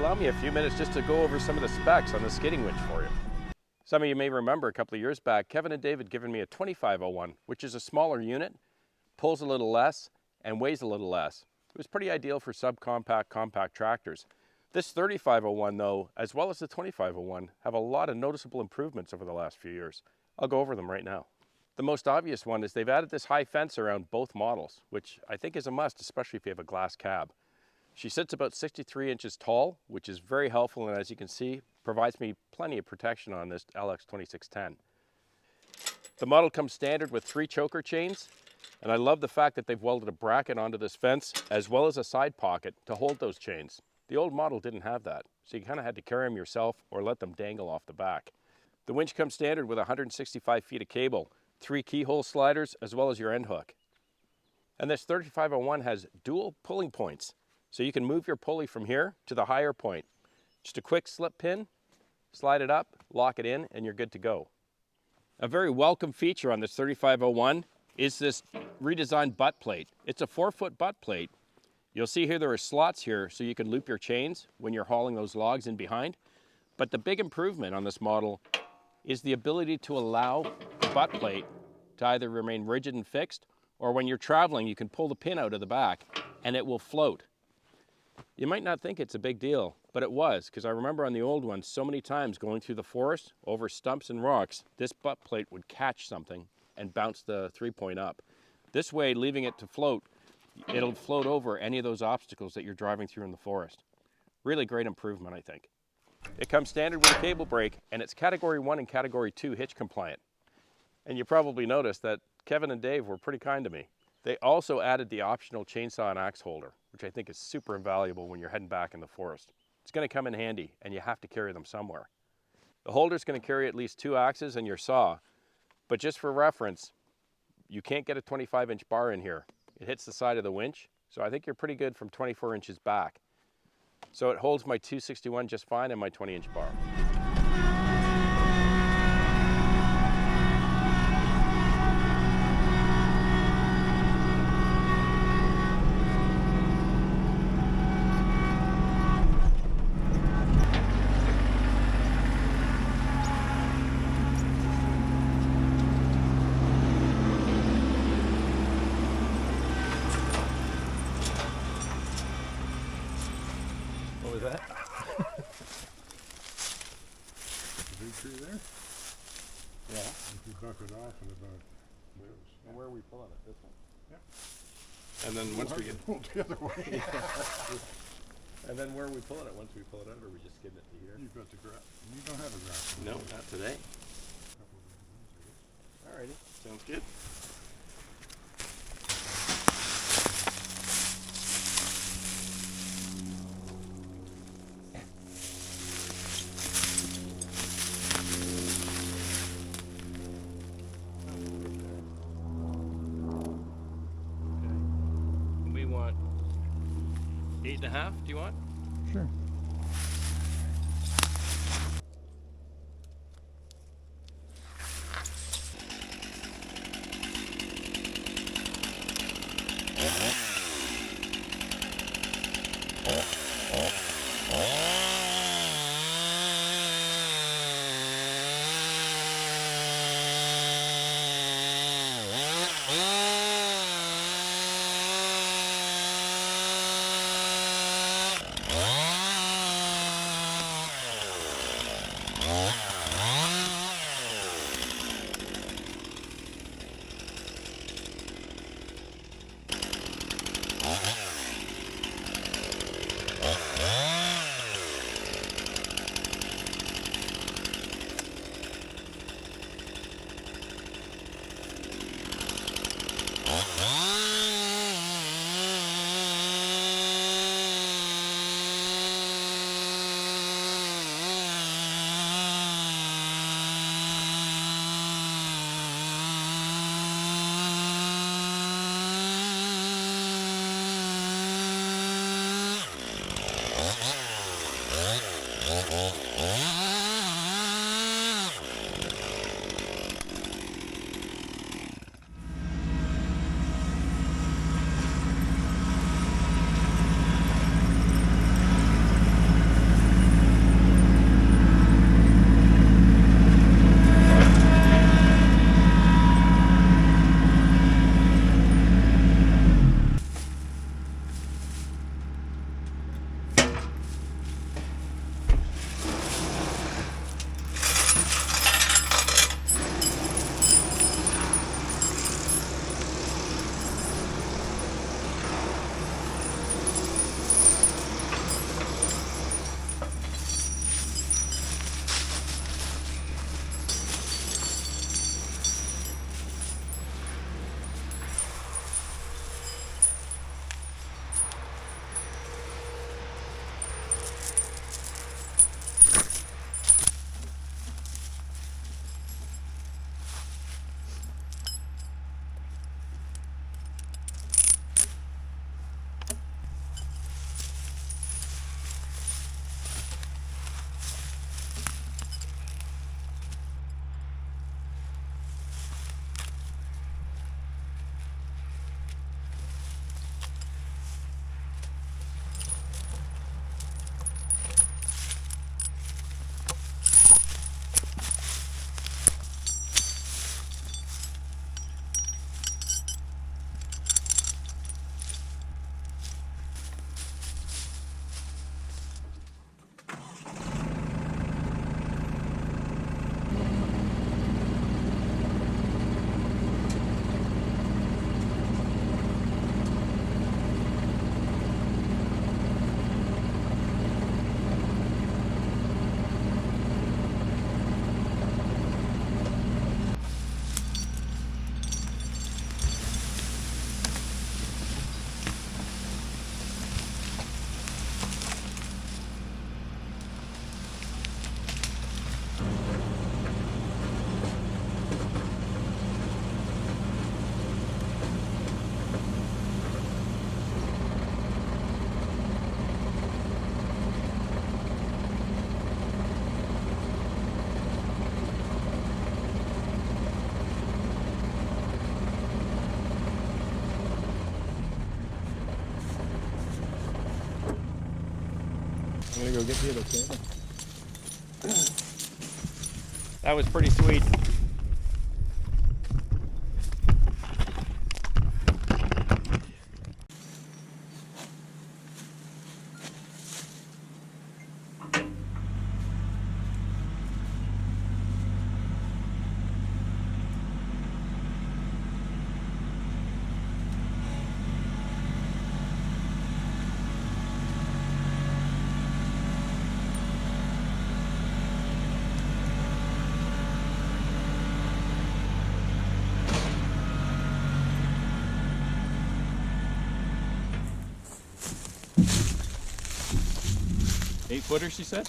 allow me a few minutes just to go over some of the specs on the skidding winch for you. Some of you may remember a couple of years back, Kevin and Dave had given me a 2501, which is a smaller unit, pulls a little less, and weighs a little less. It was pretty ideal for subcompact, compact tractors. This 3501 though, as well as the 2501, have a lot of noticeable improvements over the last few years. I'll go over them right now. The most obvious one is they've added this high fence around both models, which I think is a must, especially if you have a glass cab. She sits about 63 inches tall, which is very helpful, and as you can see, provides me plenty of protection on this LX2610. The model comes standard with 3 choker chains, and I love the fact that they've welded a bracket onto this fence, as well as a side pocket to hold those chains. The old model didn't have that, so you kind of had to carry them yourself or let them dangle off the back. The winch comes standard with 165 feet of cable, 3 keyhole sliders, as well as your end hook. And this 3501 has dual pulling points, so you can move your pulley from here to the higher point. Just a quick slip pin, slide it up, lock it in, and you're good to go. A very welcome feature on this 3501 is this redesigned butt plate. It's a 4-foot butt plate. You'll see here there are slots here so you can loop your chains when you're hauling those logs in behind. But the big improvement on this model is the ability to allow the butt plate to either remain rigid and fixed, or when you're traveling, you can pull the pin out of the back and it will float. You might not think it's a big deal, but it was, because I remember on the old one so many times going through the forest, over stumps and rocks, this butt plate would catch something and bounce the 3-point up. This way, leaving it to float, it'll float over any of those obstacles that you're driving through in the forest. Really great improvement, I think. It comes standard with a cable brake, and it's Category 1 and Category 2 hitch compliant. And you probably noticed that Kevin and Dave were pretty kind to me. They also added the optional chainsaw and axe holder, which I think is super invaluable when you're heading back in the forest. It's going to come in handy, and you have to carry them somewhere. The holder's going to carry at least 2 axes and your saw, but just for reference, you can't get a 25-inch bar in here. It hits the side of the winch, so I think you're pretty good from 24 inches back. So it holds my 261 just fine and my 20-inch bar. What was that? The big tree there? Yeah. If you buck it off in about moves. And where are we pulling it? This one? Yep. And then once we get pulled the other way. And then where are we pulling it? Once we pull it out, or are we just skidding it to here? You've got the grass. You don't have a grass. No, not today. Couple of days, I guess. Alrighty, sounds good. We want 8.5, do you want? Sure. I'm gonna go get the other camera. That was pretty sweet. Eight-footer, she said?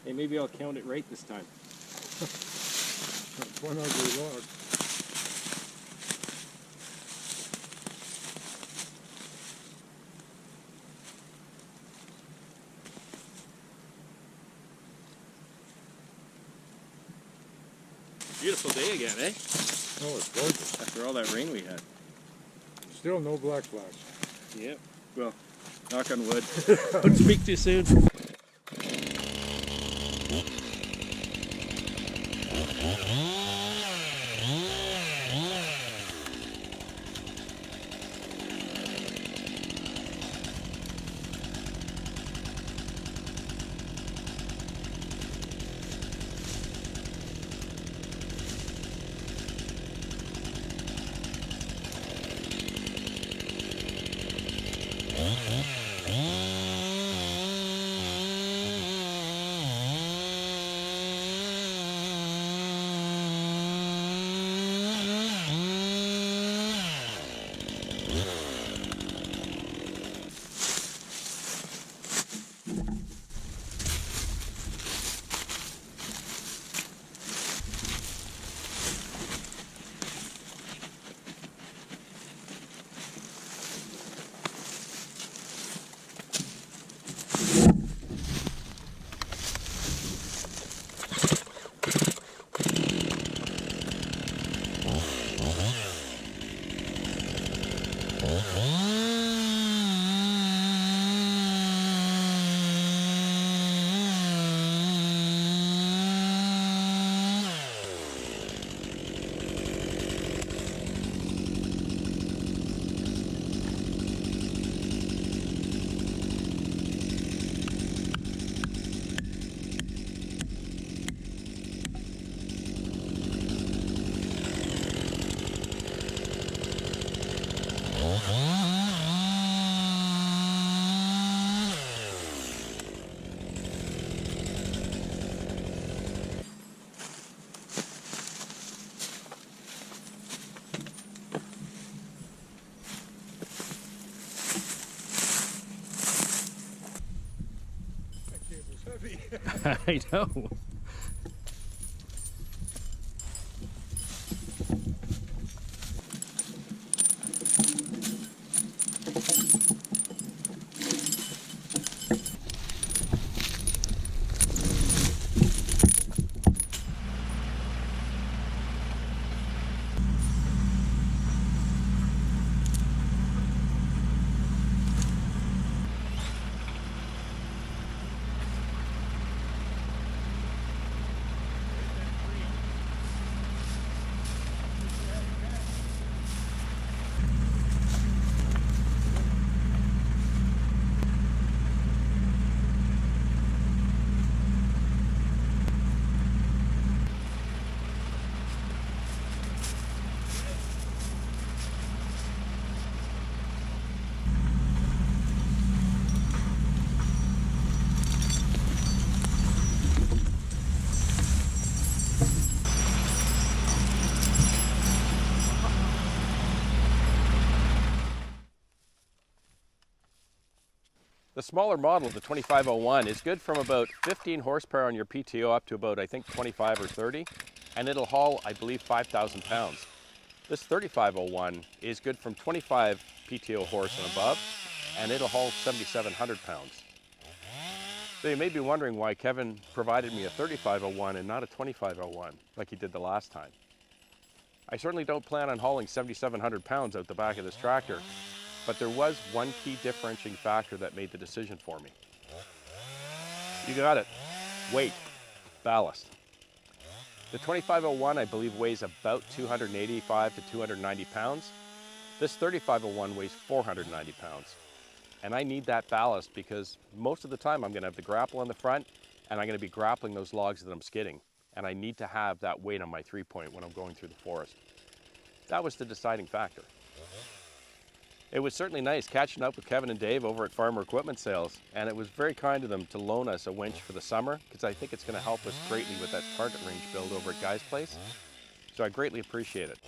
Hey, maybe I'll count it right this time. That's one ugly log. Beautiful day again, eh? Oh, it's gorgeous. After all that rain we had. Still no black flash. Yep. Well, knock on wood. Don't speak too soon. I know. The smaller model, the 2501, is good from about 15 horsepower on your PTO up to about, I think, 25 or 30, and it'll haul, I believe, 5,000 pounds. This 3501 is good from 25 PTO horse and above, and it'll haul 7,700 pounds. So you may be wondering why Kevin provided me a 3501 and not a 2501 like he did the last time. I certainly don't plan on hauling 7,700 pounds out the back of this tractor, But there was one key differentiating factor that made the decision for me. You got it. Weight, ballast. The 2501, I believe, weighs about 285 to 290 pounds. This 3501 weighs 490 pounds. And I need that ballast because most of the time I'm gonna have the grapple on the front and I'm gonna be grappling those logs that I'm skidding. And I need to have that weight on my 3-point when I'm going through the forest. That was the deciding factor. It was certainly nice catching up with Kevin and Dave over at Farmer Equipment Sales, and it was very kind of them to loan us a winch for the summer because I think it's going to help us greatly with that target range build over at Guy's Place. So I greatly appreciate it.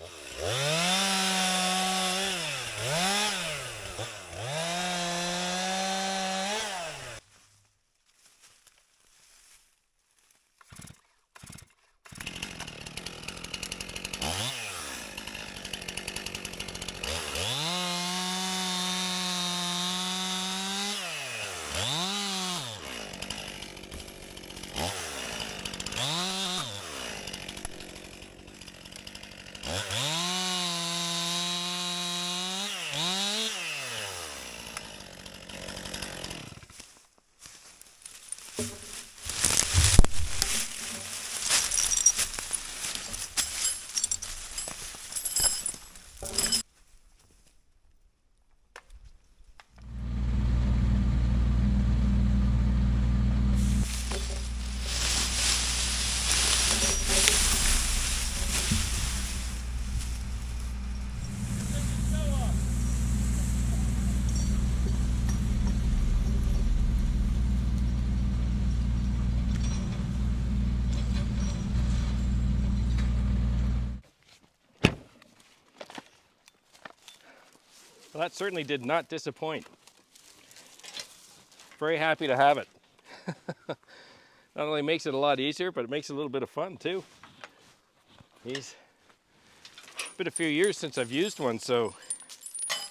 Well, that certainly did not disappoint. Very happy to have it. Not only makes it a lot easier, but it makes it a little bit of fun too. It's been a few years since I've used one, so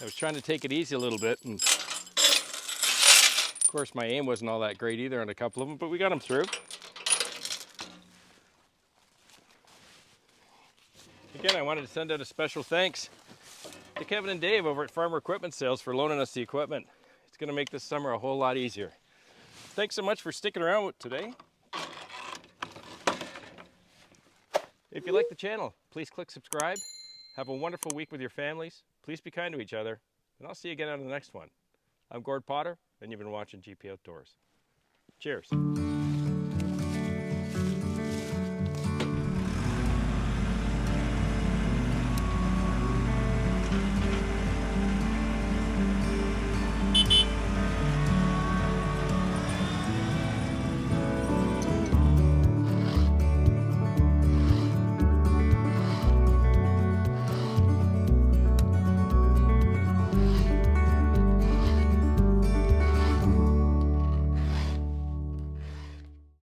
I was trying to take it easy a little bit. And of course, my aim wasn't all that great either on a couple of them, but we got them through. Again, I wanted to send out a special thanks to Kevin and Dave over at Farmer Equipment Sales for loaning us the equipment. It's going to make this summer a whole lot easier. Thanks so much for sticking around today. If you like the channel, please click subscribe. Have a wonderful week with your families. Please be kind to each other, and I'll see you again on the next one. I'm Gord Potter, and you've been watching GP Outdoors. Cheers.